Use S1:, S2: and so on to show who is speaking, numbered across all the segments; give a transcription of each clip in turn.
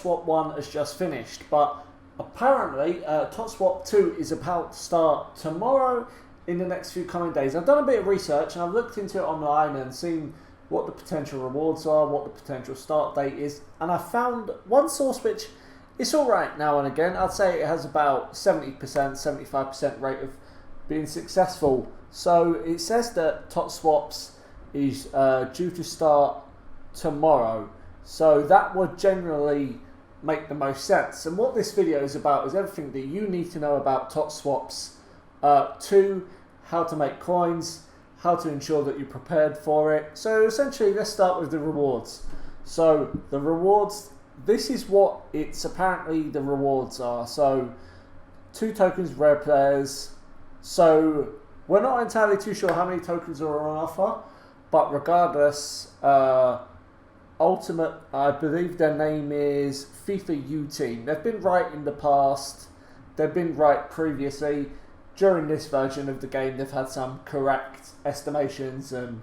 S1: Swap 1 has just finished, but apparently TOTS SWAP 2 is about to start tomorrow in the next few coming days. I've done a bit of research and I've looked into it online and seen what the potential rewards are, what the potential start date is, and I found one source which is alright now and again. I'd say it has about 70%, 75% rate of being successful. So it says that TOTS SWAPs is due to start tomorrow. So that would generally make the most sense. And what this video is about is everything that you need to know about TOTS SWAPs 2, how to make coins, how to ensure that you're prepared for it. So essentially, let's start with the rewards. So the rewards, this is what it's apparently the rewards are. So 2 tokens rare players. So we're not entirely too sure how many tokens are on offer, but regardless, Ultimate, I believe their name is FIFA U Team. They've been right in the past. They've been right previously. During this version of the game, they've had some correct estimations, and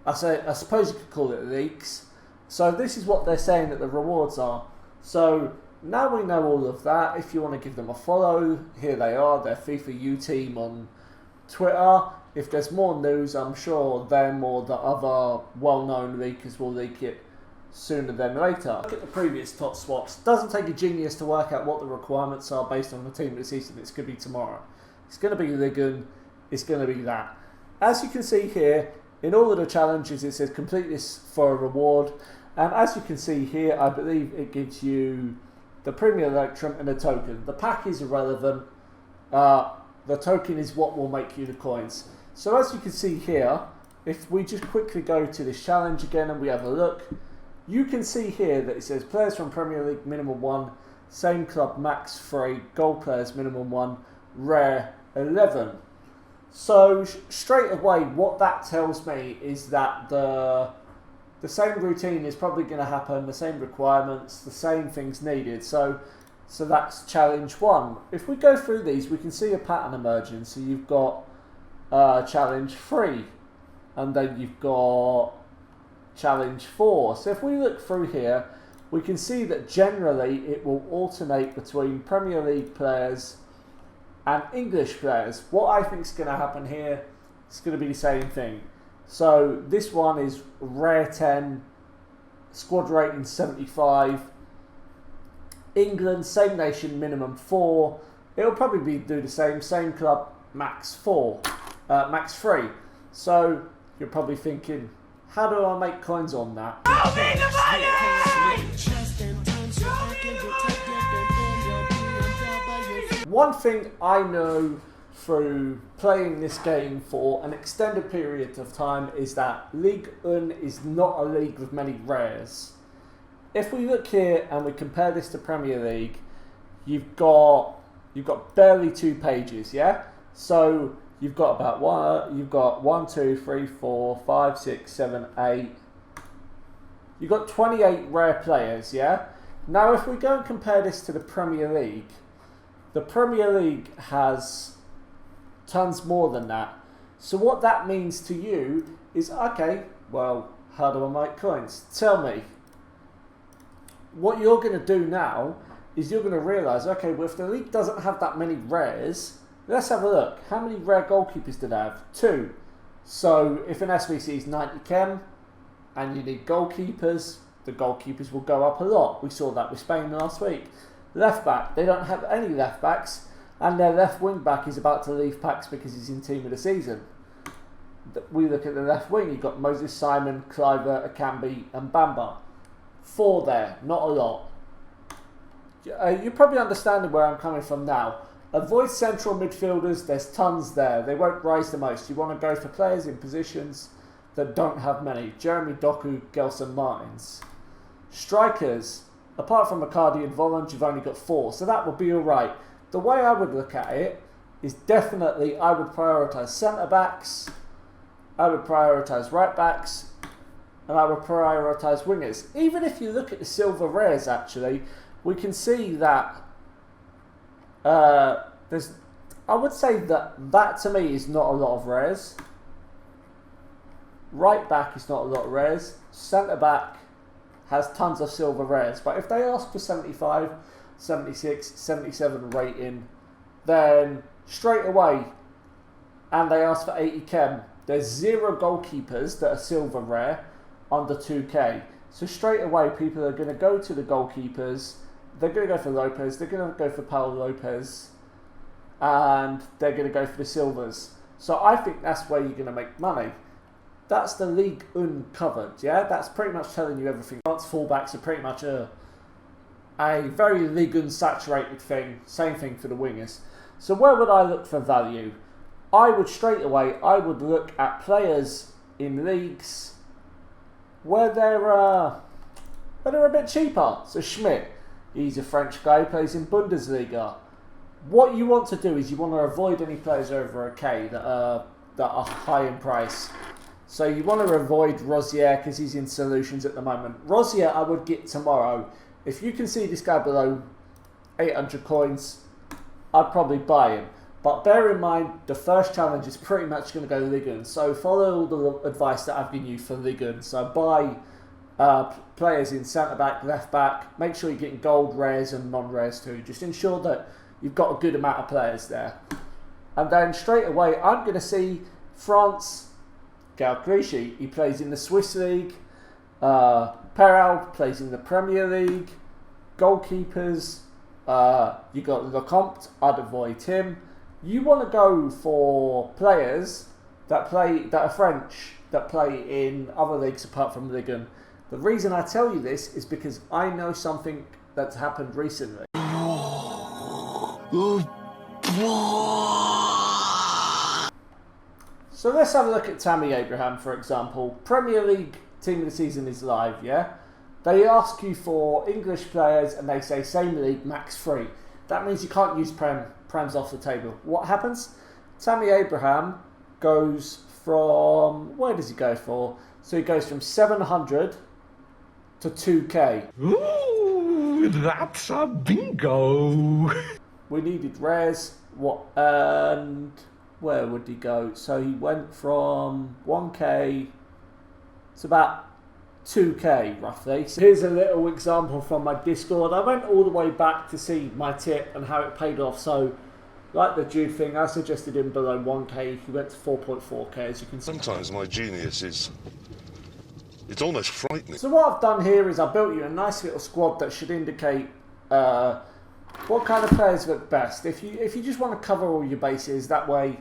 S1: I suppose you could call it leaks. So this is what they're saying that the rewards are. So now we know all of that. If you want to give them a follow, here they are. They're FIFA U Team on Twitter. If there's more news, I'm sure them or the other well-known leakers will leak it sooner than later. Look at the previous TOTS SWAPs. Doesn't take a genius to work out what the requirements are based on the team of the season. It's going to be tomorrow. It's going to be Ligon. It's going to be that. As you can see here, in all of the challenges it says complete this for a reward. And as you can see here, I believe it gives you the Premier Electrum and a token. The pack is irrelevant. The token is what will make you the coins. So as you can see here, if we just quickly go to this challenge again and we have a look, you can see here that it says players from Premier League minimum 1, same club max 3, gold players minimum 1, rare 11. So straight away what that tells me is that the same routine is probably going to happen, the same requirements, the same things needed. So that's challenge 1. If we go through these, we can see a pattern emerging. So you've got challenge 3, and then you've got challenge 4. So if we look through here, we can see that generally it will alternate between Premier League players and English players. What I think is going to happen here is going to be the same thing. So this one is rare 10, squad rating 75. England, same nation, minimum 4. It'll probably do the same club, max 4, max 3. So you're probably thinking, how do I make coins on that? Show me the money! One thing I know through playing this game for an extended period of time is that Ligue 1 is not a league with many rares. If we look here and we compare this to Premier League, you've got barely 2 pages, yeah? So you've got about 1, 2, 3, 4, 5, 6, 7, 8. You've got 28 rare players, yeah? Now if we go and compare this to the Premier League has tons more than that. So what that means to you is, okay, well, how do I make coins? Tell me. What you're going to do now is you're going to realise, okay, well, if the league doesn't have that many rares, let's have a look. How many rare goalkeepers do they have? 2. So if an SBC is 90 chem and you need goalkeepers, the goalkeepers will go up a lot. We saw that with Spain last week. Left back, they don't have any left backs, and their left wing back is about to leave packs because he's in team of the season. We look at the left wing, you've got Moses Simon, Cliver, Akambi and Bamba. 4 there, not a lot. You're probably understanding where I'm coming from now. Avoid central midfielders, there's tons there. They won't rise the most. You want to go for players in positions that don't have many. Jeremy Doku, Gelson Martins. Strikers, apart from McCarty and Volland, you've only got 4, so that would be alright. The way I would look at it is definitely I would prioritise centre-backs, I would prioritise right-backs, and I would prioritise wingers. Even if you look at the silver rares, actually, we can see that I would say that to me is not a lot of rares. Right back is not a lot of rares. Centre back has tons of silver rares. But if they ask for 75, 76, 77 rating, then straight away, and they ask for 80 chem, there's 0 goalkeepers that are silver rare under 2k. So straight away, people are going to go to the goalkeepers. They're going to go for Lopez. They're going to go for Paul Lopez. And they're going to go for the silvers. So I think that's where you're going to make money. That's the Ligue 1 covered, yeah? That's pretty much telling you everything. France fullbacks are pretty much a very Ligue 1 saturated thing. Same thing for the wingers. So where would I look for value? I would straight away, look at players in leagues where they're a bit cheaper. So Schmidt, he's a French guy who plays in Bundesliga. What you want to do is you want to avoid any players over a K that are high in price. So you want to avoid Rosier because he's in solutions at the moment. Rosier I would get tomorrow. If you can see this guy below 800 coins, I'd probably buy him. But bear in mind, the first challenge is pretty much going to go Ligue 1. So follow all the advice that I've given you for Ligue 1. So buy players in centre-back, left-back. Make sure you're getting gold rares and non-rares too. Just ensure that you've got a good amount of players there. And then straight away, I'm going to see France. Gal Clichy, he plays in the Swiss League. Perrault plays in the Premier League. Goalkeepers, you got Lecomte, I'd avoid him. You want to go for players that are French, that play in other leagues apart from Ligue 1. The reason I tell you this is because I know something that's happened recently. So let's have a look at Tammy Abraham, for example. Premier League team of the season is live, yeah? They ask you for English players and they say same league, max free. That means you can't use Prem's off the table. What happens? Tammy Abraham goes from, where does he go for? So he goes from 700 to 2k.
S2: Ooh, that's a bingo.
S1: We needed rares. And where would he go? So he went from 1k to about 2k roughly. So here's a little example from my Discord. I went all the way back to see my tip and how it paid off. So like the Jude thing, I suggested him below 1k. He went to 4.4k, as you can see.
S3: Sometimes my genius it's almost frightening.
S1: So what I've done here is I built you a nice little squad that should indicate what kind of players look best. If you just want to cover all your bases, that way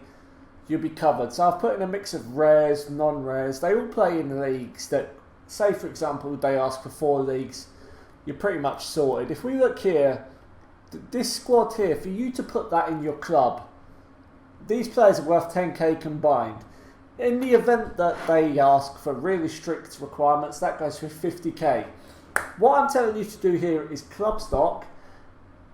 S1: you'll be covered. So I've put in a mix of rares, non-rares. They all play in leagues that, say for example, they ask for 4 leagues. You're pretty much sorted. If we look here, this squad here, for you to put that in your club, these players are worth 10k combined. In the event that they ask for really strict requirements, that goes for 50k. What I'm telling you to do here is club stock.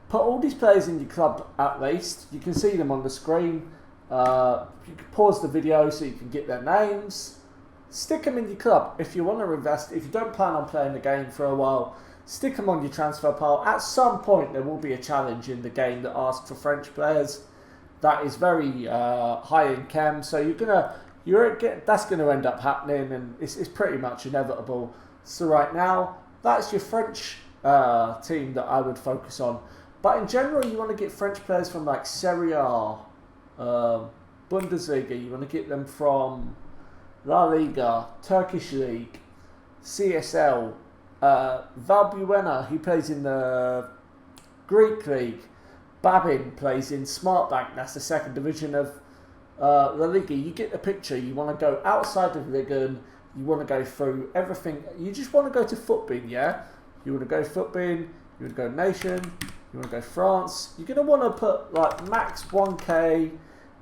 S1: Put all these players in your club at least. You can see them on the screen. You can pause the video so you can get their names. Stick them in your club. If you want to invest, if you don't plan on playing the game for a while, stick them on your transfer pile. At some point there will be a challenge in the game that asks for French players. That is very high in chem, so that's going to end up happening, and it's pretty much inevitable. So right now, that's your French team that I would focus on. But in general, you want to get French players from like Serie A, Bundesliga. You want to get them from La Liga, Turkish League, CSL, Valbuena, who plays in the Greek League. Babin plays in Smartbank, that's the second division of La Liga. You get the picture. You want to go outside of Ligue 1. You want to go through everything. You just want to go to Footbin, yeah? You want to go Footbin, you want to go Nation, you want to go France. You're going to want to put like max 1k,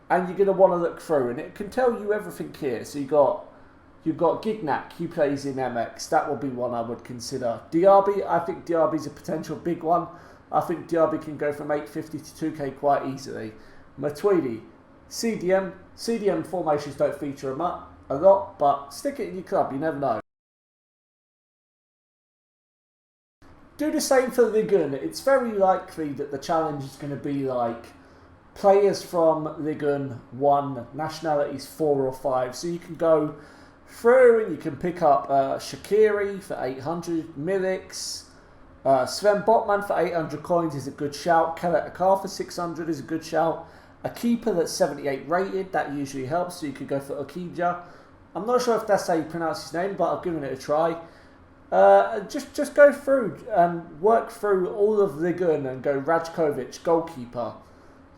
S1: and you're going to want to look through, and it can tell you everything here. So you've got Gignac, who plays in MX. That will be one I would consider. Diaby, I think Diaby's a potential big one. I think Diaby can go from 850 to 2k quite easily. Matuidi, CDM formations don't feature a lot, but stick it in your club, you never know. Do the same for Ligue 1. It's very likely that the challenge is going to be like players from Ligue 1, nationalities 4 or 5. So you can go through, and you can pick up Shaqiri for 800, Milix, Sven Botman for 800 coins is a good shout. Kellet Akar for 600 is a good shout. A keeper that's 78 rated, that usually helps, so you could go for Okija. I'm not sure if that's how you pronounce his name, but I've given it a try. Just go through and work through all of Ligon and go Rajkovic, goalkeeper.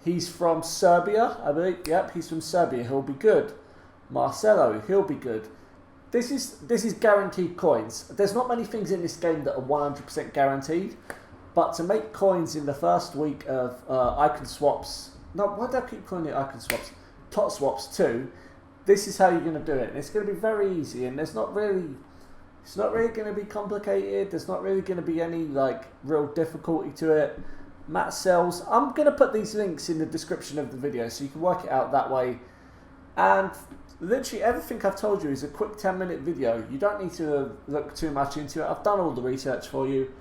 S1: He's from Serbia, I believe. Yep, he's from Serbia. He'll be good. Marcelo, he'll be good. This is guaranteed coins. There's not many things in this game that are 100% guaranteed, but to make coins in the first week of icon swaps. No, why do I keep calling it icon swaps? TOTS swaps 2. This is how you're going to do it. And it's going to be very easy, and it's not really going to be complicated. There's not really going to be any like real difficulty to it. Matt sells. I'm going to put these links in the description of the video so you can work it out that way. And literally everything I've told you is a quick 10-minute video. You don't need to look too much into it. I've done all the research for you.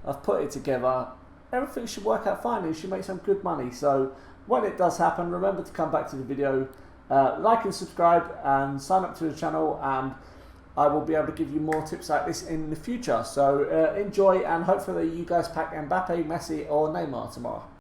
S1: I've put it together. Everything should work out fine and you should make some good money. So when it does happen, remember to come back to the video, like and subscribe and sign up to the channel, and I will be able to give you more tips like this in the future. So enjoy, and hopefully you guys pack Mbappe, Messi or Neymar tomorrow.